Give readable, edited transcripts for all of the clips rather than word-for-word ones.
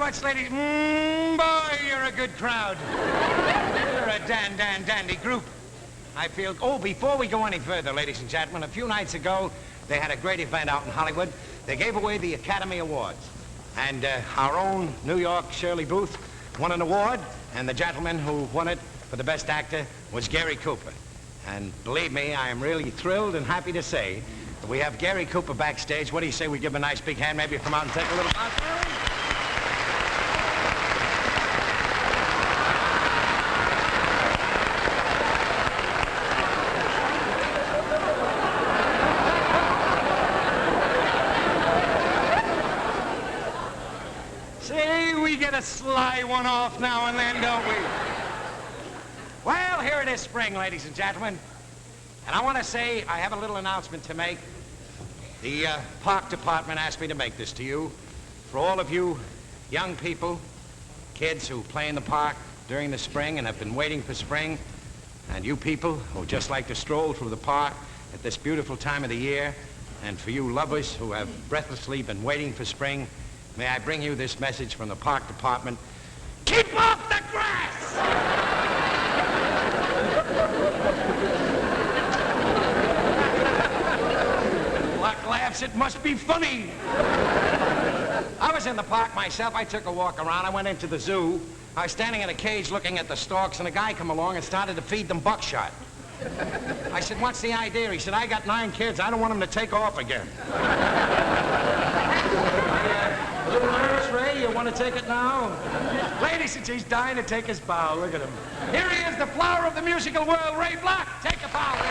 much, ladies. Boy, you're a good crowd. You're a dandy group. I feel... Oh, before we go any further, ladies and gentlemen, a few nights ago, they had a great event out in Hollywood. They gave away the Academy Awards. And our own New York Shirley Booth won an award, and the gentleman who won it for the best actor was Gary Cooper. And believe me, I am really thrilled and happy to say that we have Gary Cooper backstage. What do you say we give him a nice big hand, maybe come out and take a little bounce? A sly one off now and then, don't we? Well, here it is spring, ladies and gentlemen. And I want to say I have a little announcement to make. The park department asked me to make this to you. For all of you young people, kids who play in the park during the spring and have been waiting for spring, and you people who just like to stroll through the park at this beautiful time of the year, and for you lovers who have breathlessly been waiting for spring, may I bring you this message from the park department. Keep off the grass! Luck laughs, it must be funny. I was in the park myself. I took a walk around. I went into the zoo. I was standing in a cage looking at the storks, and a guy come along and started to feed them buckshot. I said, what's the idea? He said, I got 9 kids. I don't want them to take off again. A little nervous, Ray? You want to take it now? Ladies, he's dying to take his bow. Look at him. Here he is, the flower of the musical world, Ray Block. Take a bow, Ray.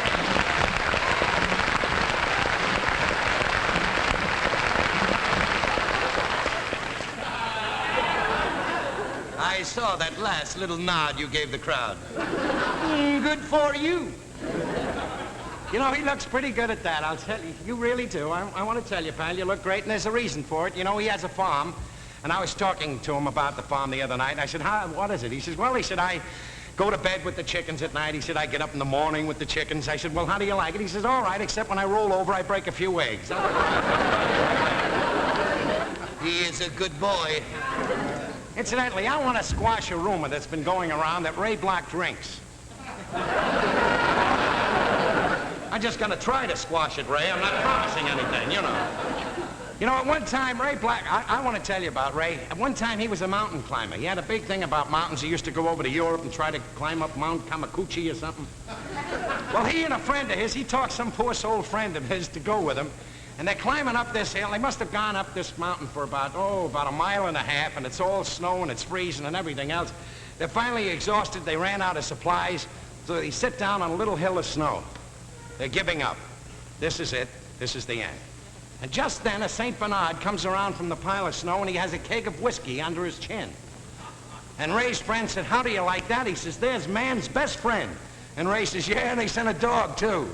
I saw that last little nod you gave the crowd. Good for you. You know, he looks pretty good at that, I'll tell you. You really do. I want to tell you, pal, you look great, and there's a reason for it. You know, he has a farm, and I was talking to him about the farm the other night, and I said, what is it? He says, well, he said, I go to bed with the chickens at night. He said, I get up in the morning with the chickens. I said, well, how do you like it? He says, all right, except when I roll over, I break a few eggs. He is a good boy. Incidentally, I want to squash a rumor that's been going around that Ray Block drinks. I'm just going to try to squash it, Ray. I'm not promising anything, you know. You know, at one time, Ray Block, I want to tell you about Ray. At one time, he was a mountain climber. He had a big thing about mountains. He used to go over to Europe and try to climb up Mount Kamakuchi or something. Well, he and a friend of his, he talked some poor soul friend of his to go with him. And they're climbing up this hill. They must have gone up this mountain for about a mile and a half, and it's all snow and it's freezing and everything else. They're finally exhausted. They ran out of supplies, so they sit down on a little hill of snow. They're giving up. This is it. This is the end. And just then, a St. Bernard comes around from the pile of snow, and he has a keg of whiskey under his chin. And Ray's friend said, how do you like that? He says, there's man's best friend. And Ray says, yeah, and they sent a dog, too.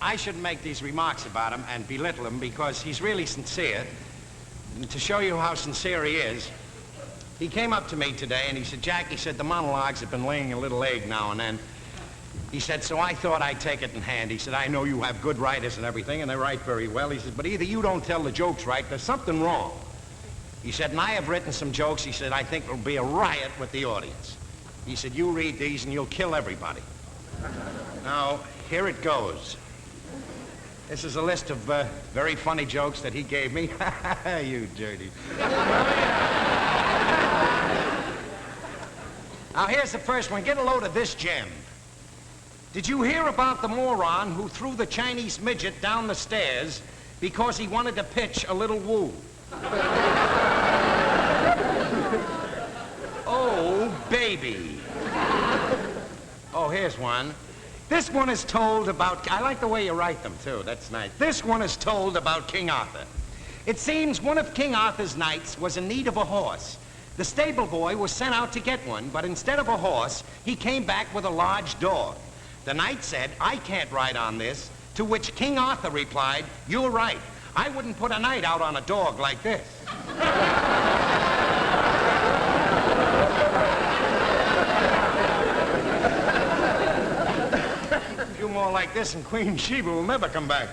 I shouldn't make these remarks about him and belittle him because he's really sincere. And to show you how sincere he is, he came up to me today and he said, Jack, he said, the monologues have been laying a little egg now and then. He said, so I thought I'd take it in hand. He said, I know you have good writers and everything, and they write very well. He said, but either you don't tell the jokes right, there's something wrong. He said, and I have written some jokes. He said, I think it'll be a riot with the audience. He said, you read these and you'll kill everybody. Now, here it goes. This is a list of very funny jokes that he gave me. You dirty. Now, here's the first one. Get a load of this gem. Did you hear about the moron who threw the Chinese midget down the stairs because he wanted to pitch a little woo? Oh, baby. Oh, here's one. This one is told about... I like the way you write them, too. That's nice. This one is told about King Arthur. It seems one of King Arthur's knights was in need of a horse. The stable boy was sent out to get one, but instead of a horse, he came back with a large dog. The knight said, I can't ride on this, to which King Arthur replied, you're right. I wouldn't put a knight out on a dog like this. more like this and Queen Sheba will never come back.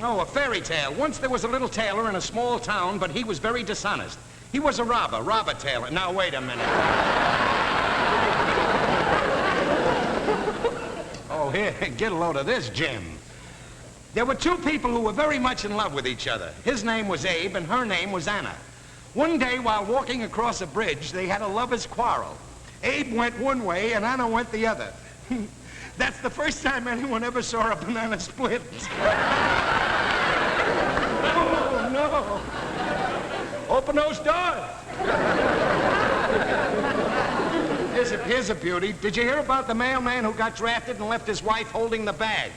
Oh, a fairy tale. Once there was a little tailor in a small town, but he was very dishonest. He was a robber tailor. Now, wait a minute. Oh, here, get a load of this, Jim. There were two people who were very much in love with each other. His name was Abe, and her name was Anna. One day, while walking across a bridge, they had a lover's quarrel. Abe went one way, and Anna went the other. That's the first time anyone ever saw a banana split. Oh, no. Open those doors. Here's a beauty. Did you hear about the mailman who got drafted and left his wife holding the bag?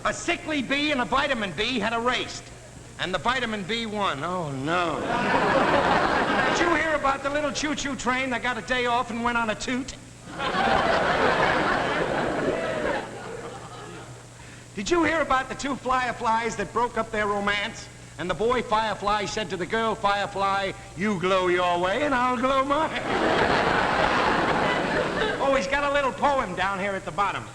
A sickly bee and a vitamin B had a race, and the vitamin B won. Oh, no. Did you hear about the little choo-choo train that got a day off and went on a toot? Did you hear about the two fireflies that broke up their romance? And the boy firefly said to the girl firefly, "You glow your way and I'll glow mine." Oh, he's got a little poem down here at the bottom.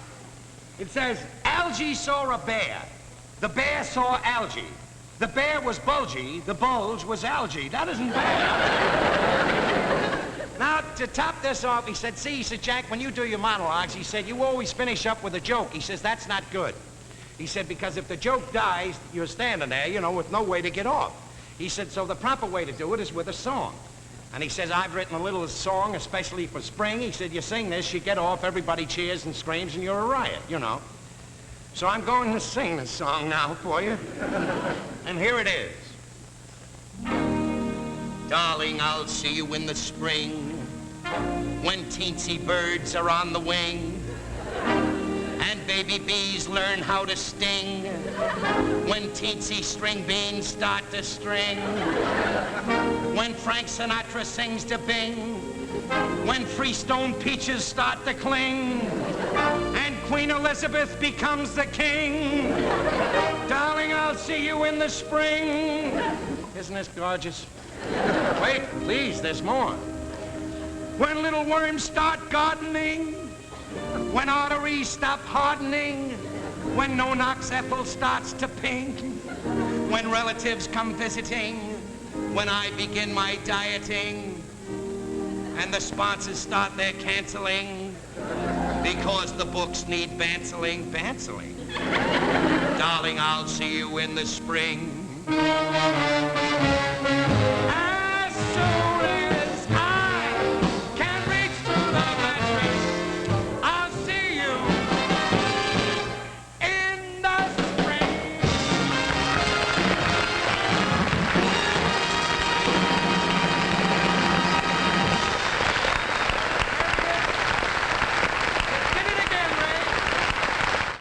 It says, "Algae saw a bear. The bear saw algae. The bear was bulgy. The bulge was algae." That isn't bad. Now, to top this off, he said, he said, "Jack, when you do your monologues," he said, "you always finish up with a joke." He says, "That's not good." He said, "Because if the joke dies, you're standing there, you know, with no way to get off." He said, "So the proper way to do it is with a song." And he says, "I've written a little song especially for spring." He said, "You sing this, you get off, everybody cheers and screams, and you're a riot, you know." So I'm going to sing this song now for you. And here it is. Darling, I'll see you in the spring, when teensy birds are on the wing, and baby bees learn how to sting, when teensy string beans start to string, when Frank Sinatra sings to Bing, when freestone peaches start to cling, and Queen Elizabeth becomes the king. Darling, I'll see you in the spring. Isn't this gorgeous? Wait, please, there's more. When little worms start gardening, when arteries stop hardening, when no-knox apple starts to pink, when relatives come visiting, when I begin my dieting, and the sponsors start their canceling, because the books need banceling. Darling, I'll see you in the spring.